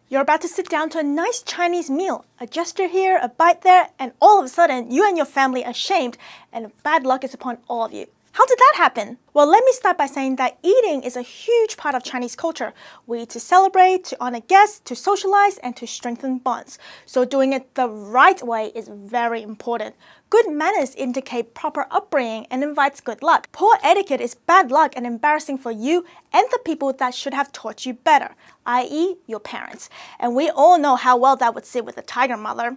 You're about to sit down to a nice Chinese meal. A gesture here, a bite there, and all of a sudden, you and your family are shamed and bad luck is upon all of you. How did that happen? Well, let me start by saying that eating is a huge part of Chinese culture. We eat to celebrate, to honor guests, to socialize, and to strengthen bonds. So doing it the right way is very important. Good manners indicate proper upbringing and invites good luck. Poor etiquette is bad luck and embarrassing for you and the people that should have taught you better, i.e. your parents. And we all know how well that would sit with a tiger mother.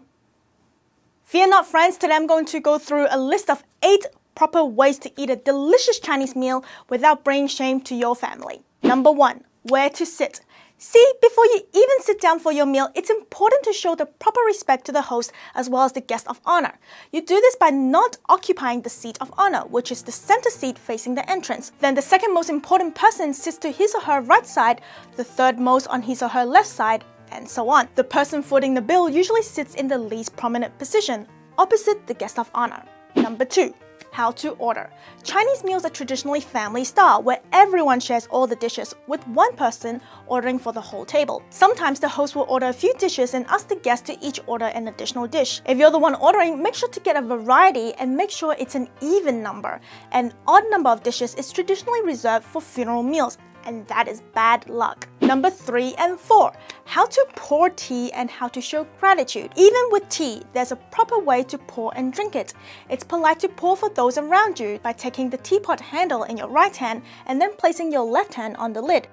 Fear not, friends. Today I'm going to go through a list of 8 proper ways to eat a delicious Chinese meal without bringing shame to your family. Number 1, where to sit. See, before you even sit down for your meal, it's important to show the proper respect to the host as well as the guest of honor. You do this by not occupying the seat of honor, which is the center seat facing the entrance. Then the second most important person sits to his or her right side, the third most on his or her left side, and so on. The person footing the bill usually sits in the least prominent position, opposite the guest of honor. Number 2. How to order. Chinese meals are traditionally family style, where everyone shares all the dishes, with one person ordering for the whole table. Sometimes the host will order a few dishes and ask the guests to each order an additional dish. If you're the one ordering, make sure to get a variety and make sure it's an even number. An odd number of dishes is traditionally reserved for funeral meals, and that is bad luck. Number 3 and 4. How to pour tea and how to show gratitude. Even with tea, there's a proper way to pour and drink it. It's polite to pour for those around you by taking the teapot handle in your right hand and then placing your left hand on the lid.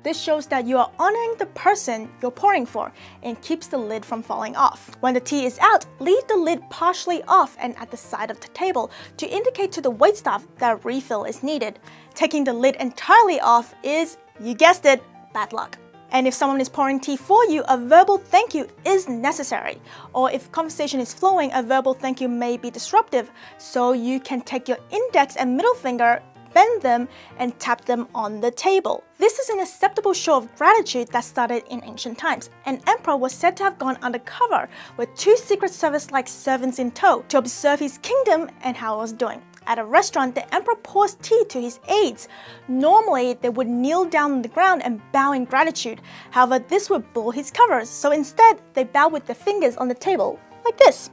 This shows that you are honoring the person you're pouring for and keeps the lid from falling off. When the tea is out, leave the lid partially off and at the side of the table to indicate to the waitstaff that a refill is needed. Taking the lid entirely off is, you guessed it, bad luck. And if someone is pouring tea for you, a verbal thank you is necessary. Or if conversation is flowing, a verbal thank you may be disruptive, so you can take your index and middle finger, bend them, and tap them on the table. This is an acceptable show of gratitude that started in ancient times. An emperor was said to have gone undercover with 2 Secret Service-like servants in tow to observe his kingdom and how it was doing. At a restaurant, the emperor pours tea to his aides. Normally, they would kneel down on the ground and bow in gratitude. However, this would blow his covers, so instead, they bow with their fingers on the table, like this.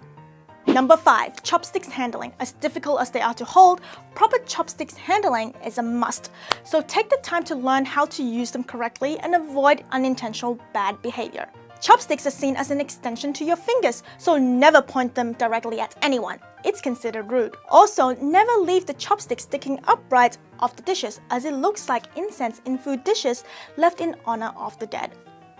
Number 5. Chopsticks handling. As difficult as they are to hold, proper chopsticks handling is a must. So take the time to learn how to use them correctly and avoid unintentional bad behavior. Chopsticks are seen as an extension to your fingers, so never point them directly at anyone. It's considered rude. Also, never leave the chopsticks sticking upright off the dishes, as it looks like incense in food dishes left in honor of the dead.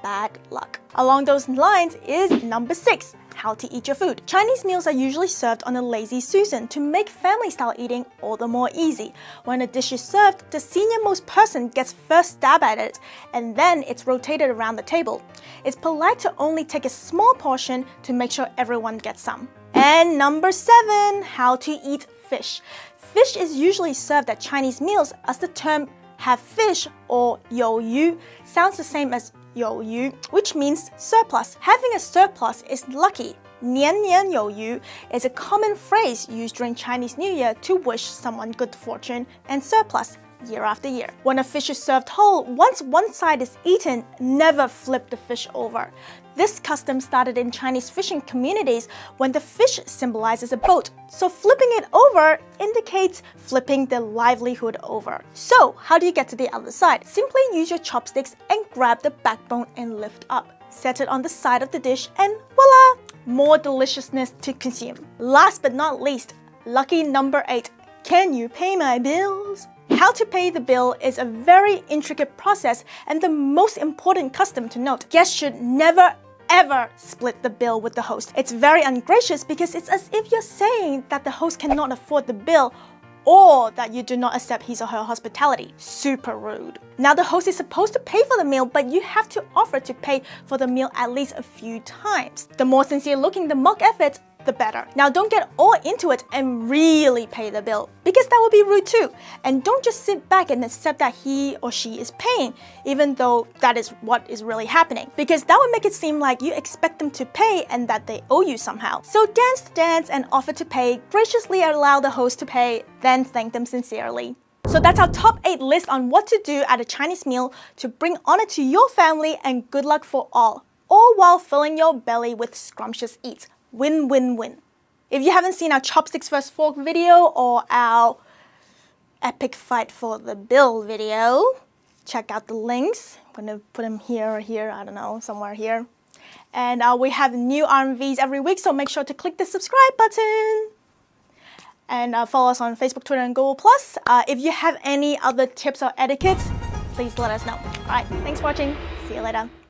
Bad luck. Along those lines is number 6. How to eat your food. Chinese meals are usually served on a lazy Susan to make family-style eating all the more easy. When a dish is served, the senior-most person gets first stab at it, and then it's rotated around the table. It's polite to only take a small portion to make sure everyone gets some. And number 7, how to eat fish. Fish is usually served at Chinese meals, as the term have fish or 有余 sounds the same as 有余, which means surplus. Having a surplus is lucky. 年年有余 is a common phrase used during Chinese New Year to wish someone good fortune and surplus year after year. When a fish is served whole, once one side is eaten, never flip the fish over. This custom started in Chinese fishing communities when the fish symbolizes a boat, so flipping it over indicates flipping the livelihood over. So, how do you get to the other side? Simply use your chopsticks and grab the backbone and lift up. Set it on the side of the dish and voila! More deliciousness to consume. Last but not least, lucky number 8. Can you pay my bills? How to pay the bill is a very intricate process and the most important custom to note. Guests should never ever split the bill with the host. It's very ungracious because it's as if you're saying that the host cannot afford the bill or that you do not accept his or her hospitality. Super rude. Now the host is supposed to pay for the meal, but you have to offer to pay for the meal at least a few times. The more sincere looking the mock effort, the better. Now don't get all into it and really pay the bill, because that would be rude too. And don't just sit back and accept that he or she is paying, even though that is what is really happening, because that would make it seem like you expect them to pay and that they owe you somehow. So dance the dance and offer to pay, graciously allow the host to pay, then thank them sincerely. So that's our top 8 list on what to do at a Chinese meal to bring honor to your family and good luck for all while filling your belly with scrumptious eats. Win, win, win. If you haven't seen our chopsticks vs fork video or our epic fight for the bill video, check out the links. I'm gonna put them here or here, I don't know, somewhere here. And we have new RMVs every week, so make sure to click the subscribe button. And follow us on Facebook, Twitter, and Google+. If you have any other tips or etiquettes, please let us know. All right, thanks for watching. See you later.